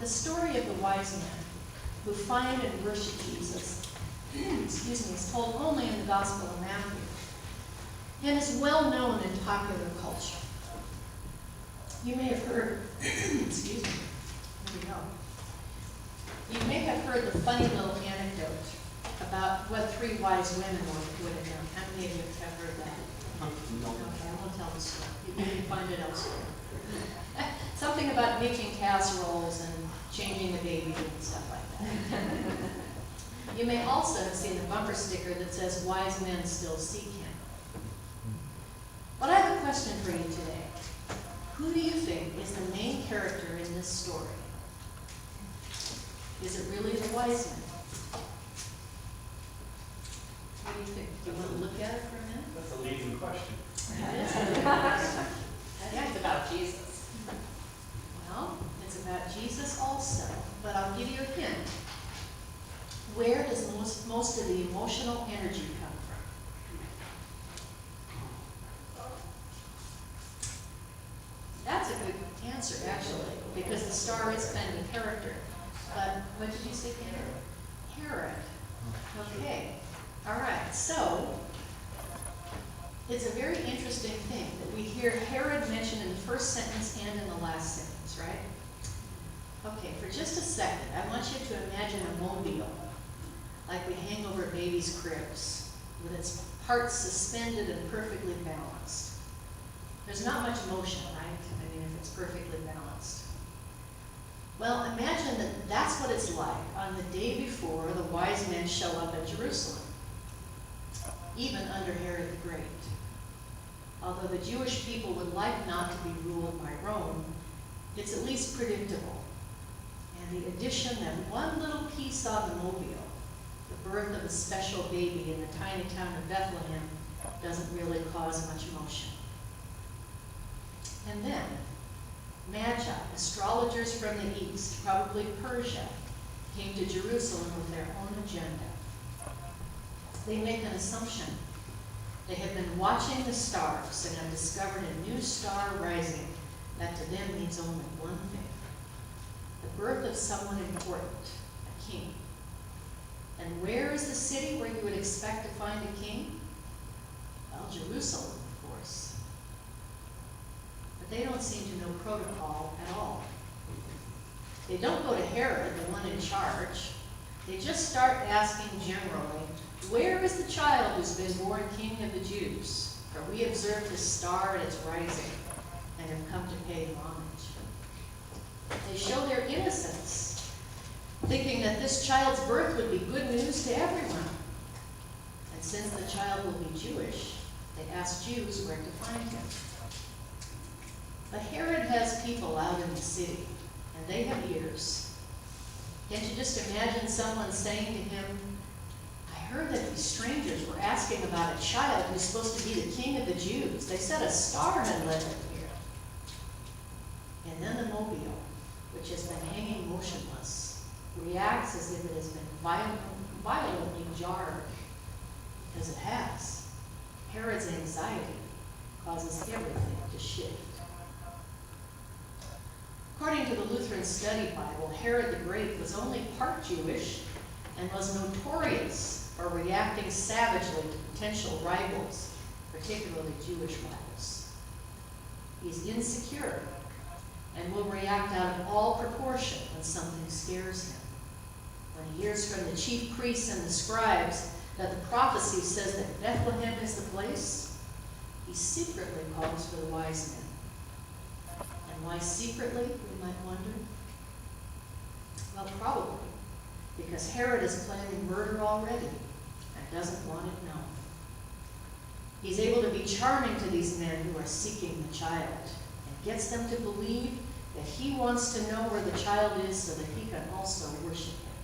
The story of the wise men who find and worship Jesus is told only in the Gospel of Matthew and is well known in popular culture. You may have heard, excuse me, here we go. You may have heard the funny little anecdote about what three wise women would have done. How many of you have heard that? No. Okay, I won't tell the story. You can find it elsewhere. Something about making casseroles and changing the baby and stuff like that. You may also have seen the bumper sticker that says, "Wise men still seek him." But I have a question for you today. Who do you think is the main character in this story? Is it really the wise men? What do you think? Do you want to look at it for a minute? That's a leading question. That is a good question. Yeah, it's about Jesus. Well, it's about Jesus also, but I'll give you a hint. Where does most of the emotional energy come from? That's a good answer, actually, because the star is kind of a character. But what did you say, Herod? Herod. Okay. All right. So it's a very interesting thing that we hear Herod mentioned in the first sentence and in the last sentence, right? Okay, for just a second, I want you to imagine a mobile, like we hang over babies' cribs, with its parts suspended and perfectly balanced. There's not much motion, right? I mean, if it's perfectly balanced. Well, imagine that that's what it's like on the day before the wise men show up at Jerusalem, even under Herod the Great. Although the Jewish people would like not to be ruled by Rome, it's at least predictable. And the addition of one little piece on the mobile, the birth of a special baby in the tiny town of Bethlehem, doesn't really cause much motion. And then, Magi, astrologers from the east, probably Persia, came to Jerusalem with their own agenda. They make an assumption. They have been watching the stars and have discovered a new star rising that to them means only one thing: the birth of someone important, a king. And where is the city where you would expect to find a king? Well, Jerusalem, of course. But they don't seem to know protocol at all. They don't go to Herod, the one in charge. They just start asking generally, "Where is the child who's been born King of the Jews? For we observed his star at its rising and have come to pay him homage." They show their innocence, thinking that this child's birth would be good news to everyone. And since the child will be Jewish, they ask Jews where to find him. But Herod has people out in the city, and they have ears. Can't you just imagine someone saying to him, "I heard that these strangers were asking about a child who's supposed to be the king of the Jews. They said a star had led them here." And then the mobile, which has been hanging motionless, reacts as if it has been violently jarred, because it has. Herod's anxiety causes everything to shift. According to the Lutheran Study Bible, Herod the Great was only part Jewish and was notorious for reacting savagely to potential rivals, particularly Jewish rivals. He's insecure and will react out of all proportion when something scares him. When he hears from the chief priests and the scribes that the prophecy says that Bethlehem is the place, he secretly calls for the wise men. And why secretly, we might wonder? Well, probably because Herod is planning murder already and doesn't want it known. He's able to be charming to these men who are seeking the child and gets them to believe that he wants to know where the child is so that he can also worship him.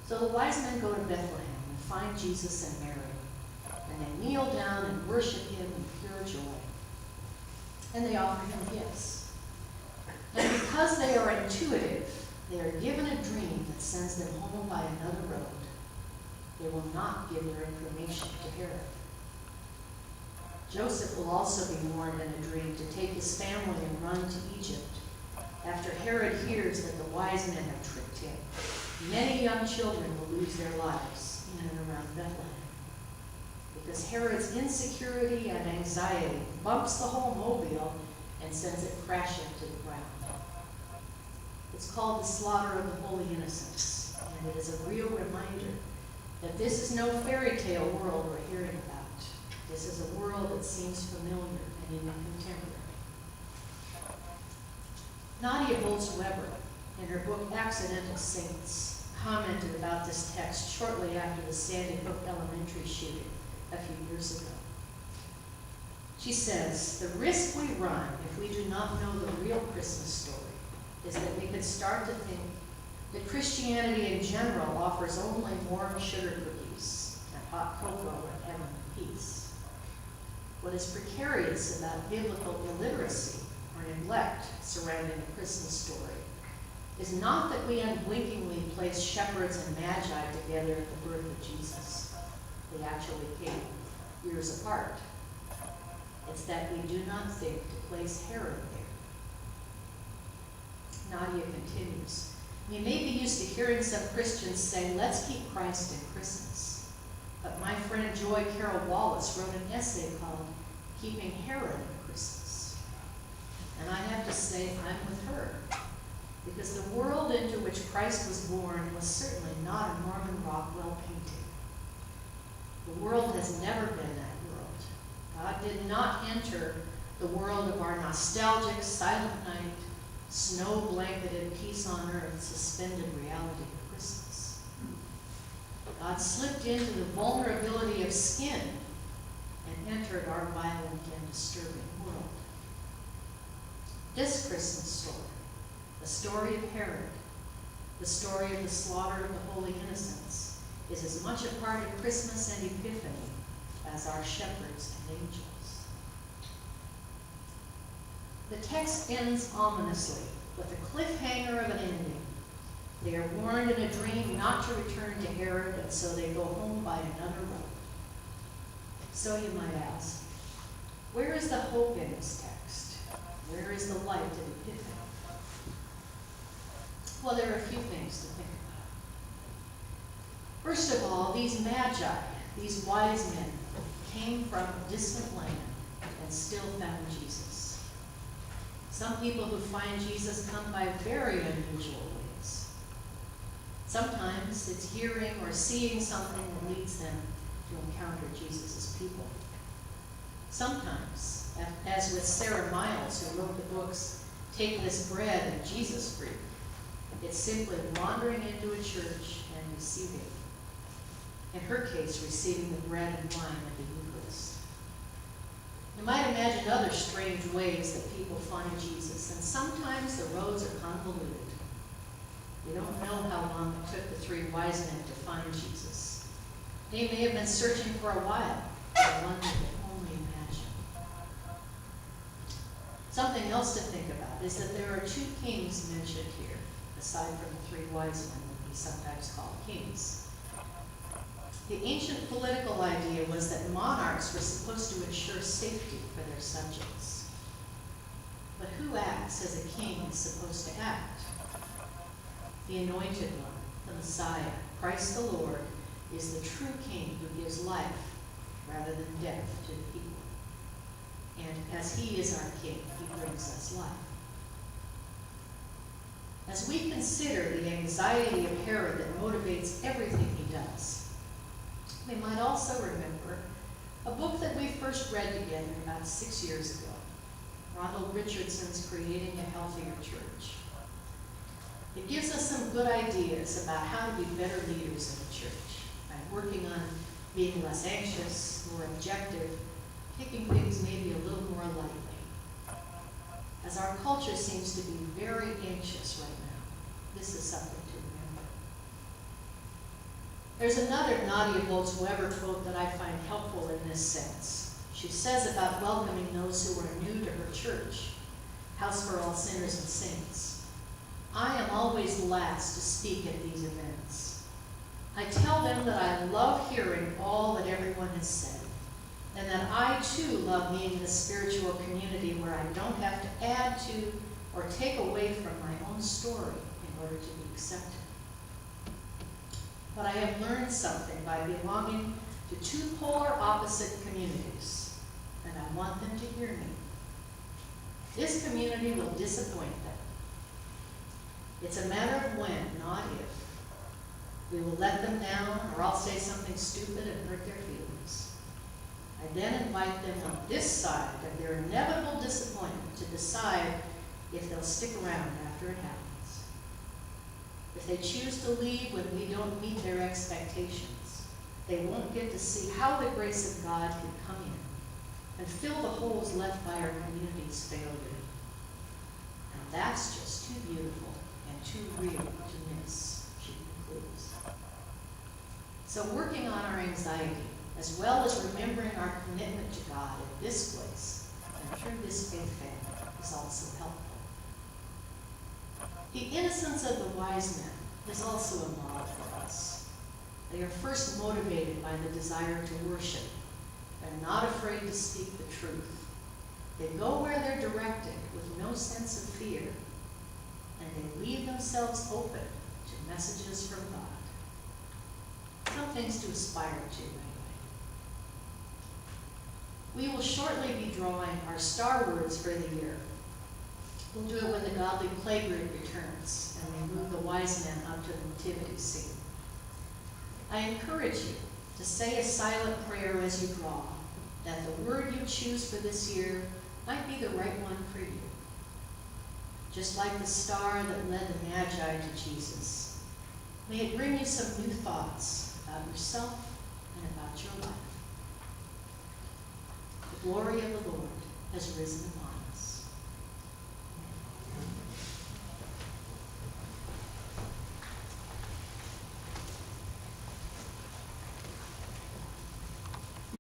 So the wise men go to Bethlehem and find Jesus and Mary, and they kneel down and worship him in pure joy. And they offer him gifts. And because they are intuitive, they are given a dream that sends them home by another road. They will not give their information to Herod. Joseph will also be warned in a dream to take his family and run to Egypt, After Herod hears that the wise men have tricked him, many young children will lose their lives in and around Bethlehem. Because Herod's insecurity and anxiety bumps the whole mobile and sends it crashing to the ground. It's called the slaughter of the holy innocents, and it is a real reminder that this is no fairy tale world we're hearing about. This is a world that seems familiar and even contemporary. Nadia Bolz-Weber, in her book Accidental Saints, commented about this text shortly after the Sandy Hook Elementary shooting a few years ago. She says, "The risk we run if we do not know the real Christmas story is that we could start to think that Christianity in general offers only warm sugar cookies and hot cocoa and heaven and peace. What is precarious about biblical illiteracy or neglect surrounding the Christmas story is not that we unblinkingly place shepherds and magi together at the birth of Jesus. They actually came years apart. It's that we do not think to place Herod there." Nadia continues, "We may be used to hearing some Christians say, 'Let's keep Christ in Christmas.' But my friend Joy Carol Wallace wrote an essay called 'Keeping Herod in Christmas.' And I have to say I'm with her, because the world into which Christ was born was certainly not a Norman Rockwell painting. The world has never been that world. God did not enter the world of our nostalgic Silent Night, snow-blanketed peace on earth, suspended reality of Christmas. God slipped into the vulnerability of skin and entered our violent and disturbing world. This Christmas story, the story of Herod, the story of the slaughter of the holy innocents, is as much a part of Christmas and Epiphany as are shepherds and angels. The text ends ominously with a cliffhanger of an ending. They are warned in a dream not to return to Herod, and so they go home by another road. So you might ask, where is the hope in this text? Where is the light of Epiphany? Well, there are a few things to think about. First of all, these magi, these wise men, came from a distant land and still found Jesus. Some people who find Jesus come by very unusual ways. Sometimes it's hearing or seeing something that leads them to encounter Jesus' people. Sometimes, as with Sarah Miles, who wrote the books Take This Bread and Jesus Freak, it's simply wandering into a church and receiving. In her case, receiving the bread and wine of the Eucharist. You might imagine other strange ways that people find Jesus, and sometimes the roads are convoluted. We don't know how long it took the three wise men to find Jesus. They may have been searching for a while, but one we can only imagine. Something else to think about is that there are two kings mentioned here, aside from the three wise men that we sometimes call kings. The ancient political idea was that monarchs were supposed to ensure safety for their subjects. But who acts as a king is supposed to act? The anointed one, the Messiah, Christ the Lord, is the true king who gives life rather than death to the people. And as he is our king, he brings us life. As we consider the anxiety of Herod that motivates everything he does, we might also remember a book that we first read together about 6 years ago, Ronald Richardson's Creating a Healthier Church. It gives us some good ideas about how to be better leaders in the church by working on being less anxious, more objective, taking things maybe a little more lightly. As our culture seems to be very anxious right now, this is something to remember. There's another Nadia Bolz-Weber quote that I find helpful in this sense. She says about welcoming those who are new to her church, House for All Sinners and Saints, "I am always last to speak at these events. I tell them that I love hearing all that everyone has said, and that I too love being in a spiritual community where I don't have to add to, or take away from my own story in order to be accepted. But I have learned something by belonging to two polar opposite communities, and I want them to hear me. This community will disappoint them. It's a matter of when, not if. We will let them down, or I'll say something stupid and hurt their feelings. I then invite them on this side of their inevitable disappointment to decide if they'll stick around after it happens. If they choose to leave when we don't meet their expectations, they won't get to see how the grace of God can come in and fill the holes left by our community's failure. And that's just too beautiful and too real to miss, she concludes. So working on our anxiety, as well as remembering our commitment to God in this place and through this faith family, is also helpful. The innocence of the wise men is also a model for us. They are first motivated by the desire to worship. They're not afraid to speak the truth. They go where they're directed with no sense of fear, and they leave themselves open to messages from God. Some things to aspire to, anyway. We will shortly be drawing our star words for the year. We'll do it when the godly play group returns and we move the wise men up to the nativity scene. I encourage you to say a silent prayer as you draw, that the word you choose for this year might be the right one for you. Just like the star that led the Magi to Jesus, may it bring you some new thoughts about yourself and about your life. The glory of the Lord has risen upon you.